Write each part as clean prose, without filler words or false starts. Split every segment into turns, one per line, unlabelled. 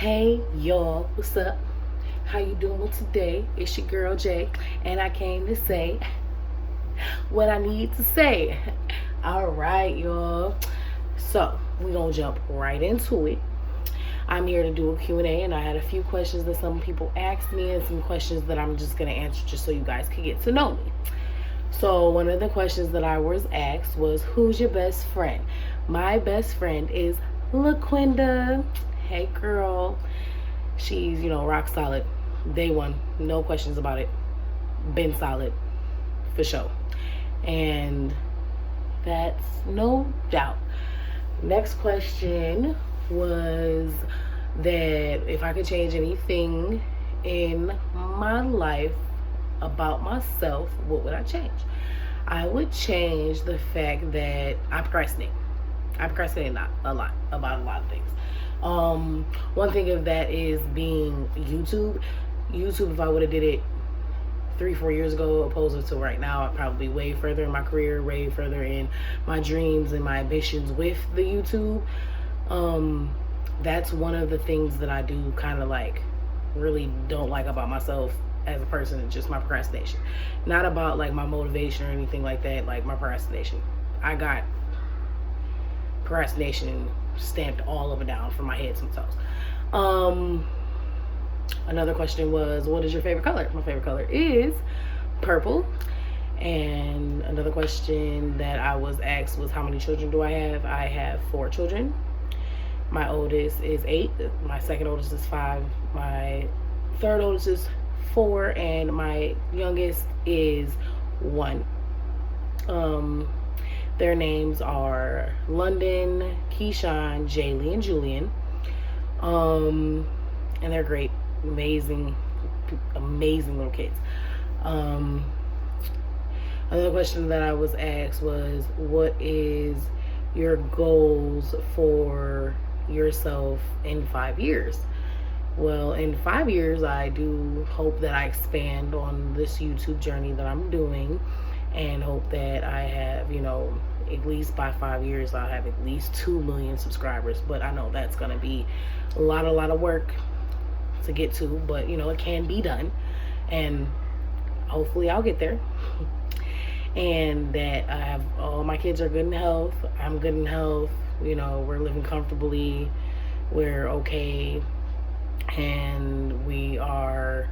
Hey y'all, what's up? How you doing today? It's your girl Jay, and I came to say what I need to say. All right, y'all. So we're gonna jump right into it. I'm here to do a Q&A, and I had a few questions that some people asked me and some questions that I'm just gonna answer just so you guys can get to know me. So one of the questions that I was asked was, who's your best friend? My best friend is LaQuinda. Hey girl. She's, rock solid. Day one. No questions about it. Been solid. For sure. And that's no doubt. Next question was that if I could change anything in my life about myself, what would I change? I would change the fact that I procrastinate. I procrastinate a lot about a lot of things. One thing of that is being YouTube. If I would have did it 3-4 years ago opposed to right now, I'd probably be way further in my career, way further in my dreams and my ambitions with the YouTube. That's one of the things that I do kind of like really don't like about myself as a person. It's just my procrastination. Not about like my motivation or anything like that, like my procrastination. I got procrastination stamped all over down from my head to my toes. Another question was, what is your favorite color? My favorite color is purple. And another question that I was asked was, how many children do I have? I have 4 children. My oldest is 8. My second oldest is 5. My third oldest is 4. And my youngest is 1. Their names are London, Keyshawn, Jaylee, and Julian. And they're great, amazing little kids. Another question that I was asked was, what is your goals for yourself in 5 years? Well, in 5 years, I do hope that I expand on this YouTube journey that I'm doing, and hope that I have, at least by 5 years, I'll have at least 2 million subscribers. But I know that's going to be a lot of work to get to, but it can be done, and hopefully I'll get there. And that I have all my kids are good in health. I'm good in health. We're living comfortably. We're okay. And we are,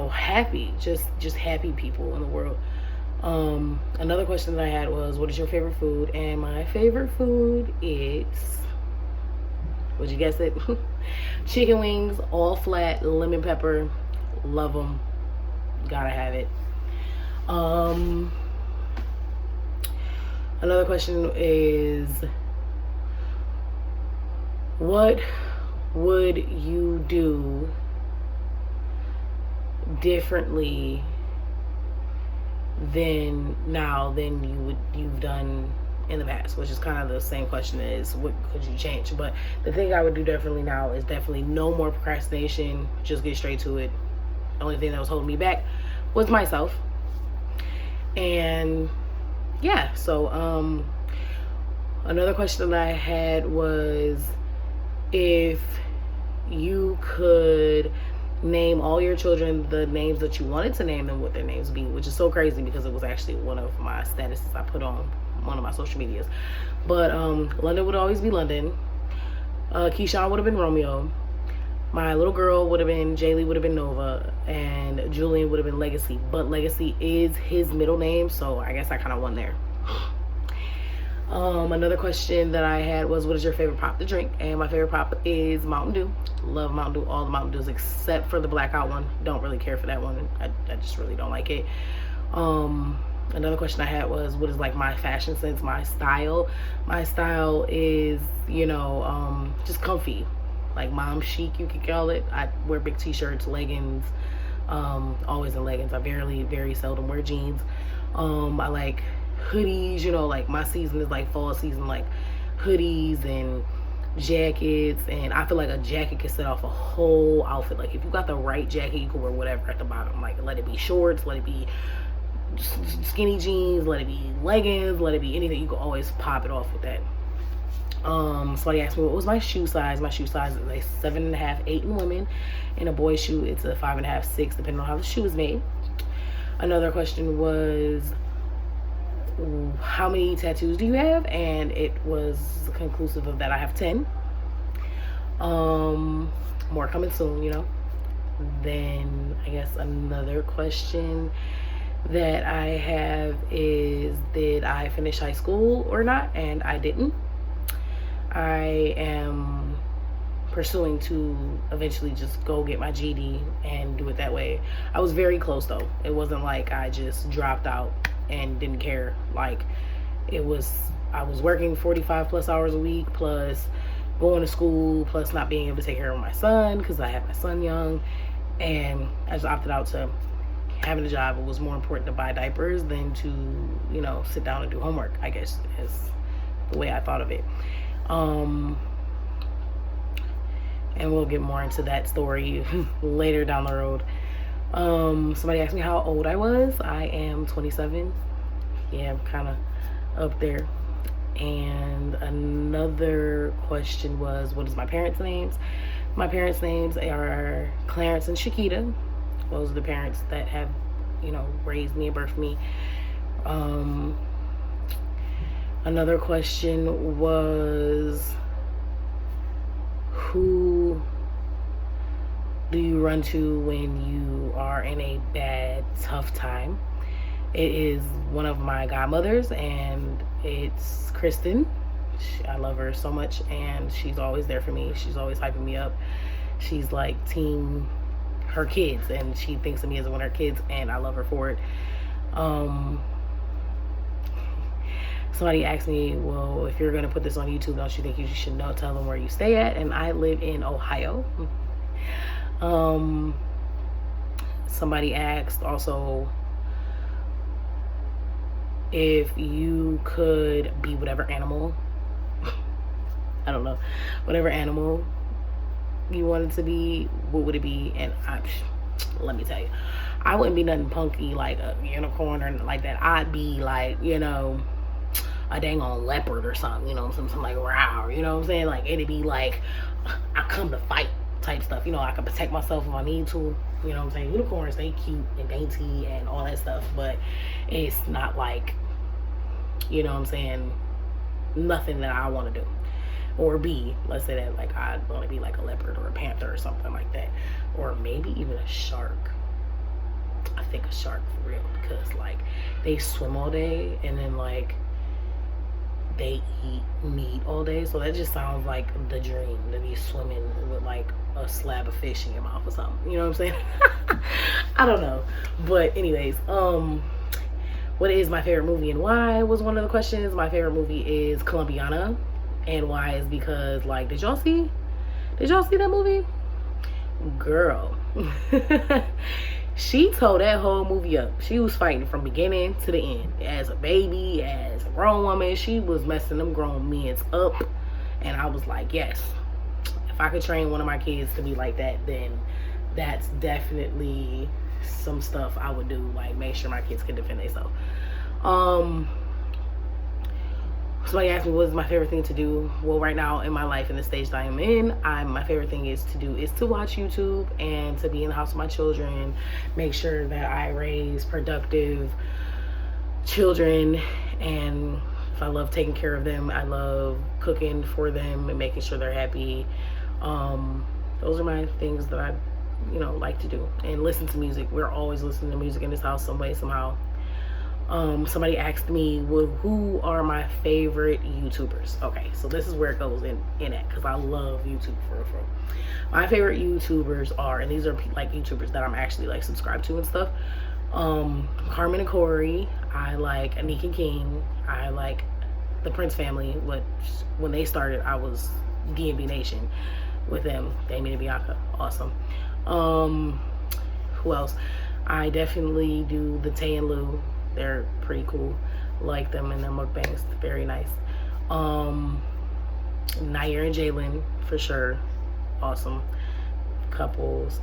happy, just happy people in the world. Another question that I had was, what is your favorite food? And my favorite food is, would you guess it? Chicken wings, all flat, lemon pepper. Love them. Gotta have it. Another question is, what would you do differently than you've done in the past? Which is kind of the same question as what could you change. But the thing I would do differently now is definitely no more procrastination. Just get straight to it. The only thing that was holding me back was myself. And yeah, so another question that I had was, if you could name all your children the names that you wanted to name them, what their names be, which is so crazy because it was actually one of my statuses I put on one of my social medias. But London would always be London. Keyshawn would have been Romeo. My little girl would have been, Jaylee would have been Nova, and Julian would have been Legacy. But Legacy is his middle name, so I guess I kind of won there. Another question that I had was, what is your favorite pop to drink? And my favorite pop is Mountain Dew. Love Mountain Dew, all the Mountain Dews except for the blackout one. Don't really care for that one. I just really don't like it. Another question I had was, what is like my fashion sense, my style? My style is, just comfy. Like mom chic, you could call it. I wear big t-shirts, leggings, always in leggings. I very seldom wear jeans. I like hoodies, like my season is like fall season, like hoodies and jackets, and I feel like a jacket can set off a whole outfit. Like if you got the right jacket, you can wear whatever at the bottom. Like let it be shorts, let it be skinny jeans, let it be leggings, let it be anything. You can always pop it off with that. Somebody asked me what was my shoe size. My shoe size is a 7.5, 8 in women. In a boy's shoe, it's a 5.5, 6, depending on how the shoe is made. Another question was, how many tattoos do you have? And it was conclusive of that I have 10. More coming soon, you know. Then I guess another question that I have is, did I finish high school or not? And I didn't. I am pursuing to eventually just go get my GED and do it that way. I was very close though. It wasn't like I just dropped out and didn't care. Like, I was working 45 plus hours a week, plus going to school, plus not being able to take care of my son because I had my son young, and I just opted out to having a job. It was more important to buy diapers than to, you know, sit down and do homework, I guess is the way I thought of it. And we'll get more into that story later down the road. Somebody asked me how old I was. I am 27. Yeah, I'm kind of up there. And another question was, what is my parents' names? My parents' names are Clarence and Shakita. Those are the parents that have, you know, raised me and birthed me. Another question was, who do you run to when you are in a bad, tough time? It is one of my godmothers, and it's Kristen. I love her so much, and she's always there for me. She's always hyping me up. She's like team her kids, and she thinks of me as one of her kids, and I love her for it. Somebody asked me, well, if you're going to put this on YouTube, don't you think you should tell them where you stay at? And I live in Ohio. Somebody asked also if you could be whatever animal, I don't know, whatever animal you wanted to be, what would it be? And let me tell you, I wouldn't be nothing punky like a unicorn or nothing like that. I'd be like, you know, a dang on leopard or something, you know, something like rawr, you know what I'm saying? Like, it'd be like, I come to fight type stuff, you know, I can protect myself if I need to, you know what I'm saying? Unicorns, they cute and dainty and all that stuff, but it's not like, you know what I'm saying, nothing that I want to do. Or be, let's say that, like, I'd want to be like a leopard or a panther or something like that. Or maybe even a shark. I think a shark for real, because, like, they swim all day and then, like, they eat meat all day, so that just sounds like the dream, to be swimming with like a slab of fish in your mouth or something, you know what I'm saying? I don't know, but anyways, what is my favorite movie and why was one of the questions. My favorite movie is Colombiana, and why is because, like, did y'all see that movie? Girl, she tore that whole movie up. She was fighting from beginning to the end. As a baby, as a grown woman, she was messing them grown men up. And I was like, yes, if I could train one of my kids to be like that, then that's definitely some stuff I would do. Like, make sure my kids can defend themselves. Somebody asked me what is my favorite thing to do. Well, right now in my life, in the stage that I am in, my favorite thing is to watch YouTube and to be in the house with my children, make sure that I raise productive children, and if I love taking care of them, I love cooking for them and making sure they're happy. Those are my things that I, you know, like to do. And listen to music. We're always listening to music in this house some way, somehow. Somebody asked me, well, who are my favorite YouTubers? Okay, so this is where it goes in at, because I love YouTube for real. My favorite YouTubers are, and these are like YouTubers that I'm actually like subscribed to and stuff. Carmen and Corey. I like Anika King. I like the Prince family. When they started, I was DMB Nation with them. Damien and Bianca, awesome. Who else? I definitely do the Tay and Lou. They're pretty cool. Like them and their mukbangs, very nice. Nair and Jalen, for sure, awesome couples.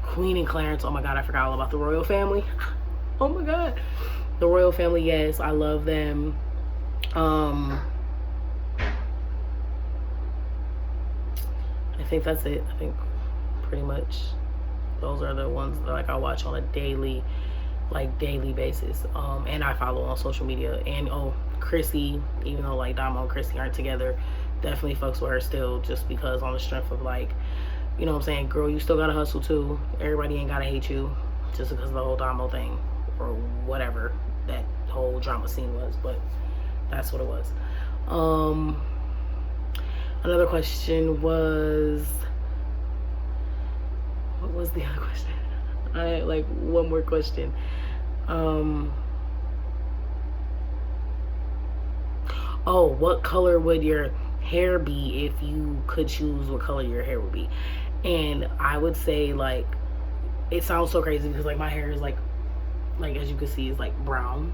Queen and Clarence, oh my god, I forgot all about the royal family. Oh my god, the royal family, yes, I love them. think that's it. I think pretty much those are the ones that like I watch on a daily basis. And I follow on social media. And Chrissy, even though like Damo and Chrissy aren't together, definitely fucks with her still, just because on the strength of like, you know what I'm saying, girl, you still gotta hustle too. Everybody ain't gotta hate you just because of the whole Damo thing or whatever that whole drama scene was, but that's what it was. Another question was, what was the other question? I had like one more question. Oh, what color would your hair be if you could choose what color your hair would be? And I would say, like, it sounds so crazy because like my hair is like as you can see, is like brown.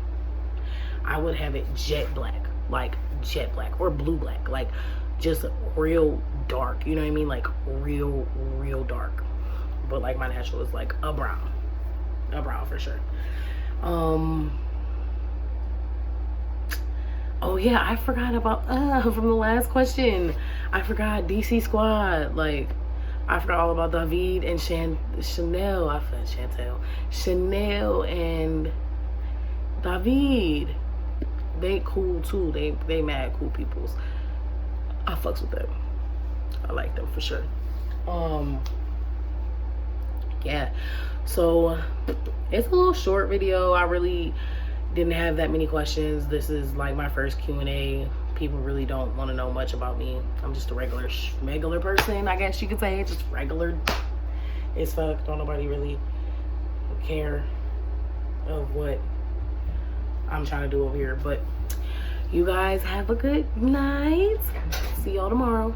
I would have it jet black, like jet black or blue black, like just real dark, you know what I mean, like real dark. But like my natural is like a brown for sure. Oh yeah, I forgot about from the last question. I forgot DC Squad. Like I forgot all about David and Chanel. I forgot Chanel and David. They cool too. They mad cool peoples. I fucks with them. I like them for sure. Yeah, so it's a little short video. I really didn't have that many questions. This is like my first Q&A. People really don't want to know much about me. I'm just a regular person, I guess you could say. Just regular as fuck. Don't nobody really care of what I'm trying to do over here. But you guys have a good night. See y'all tomorrow.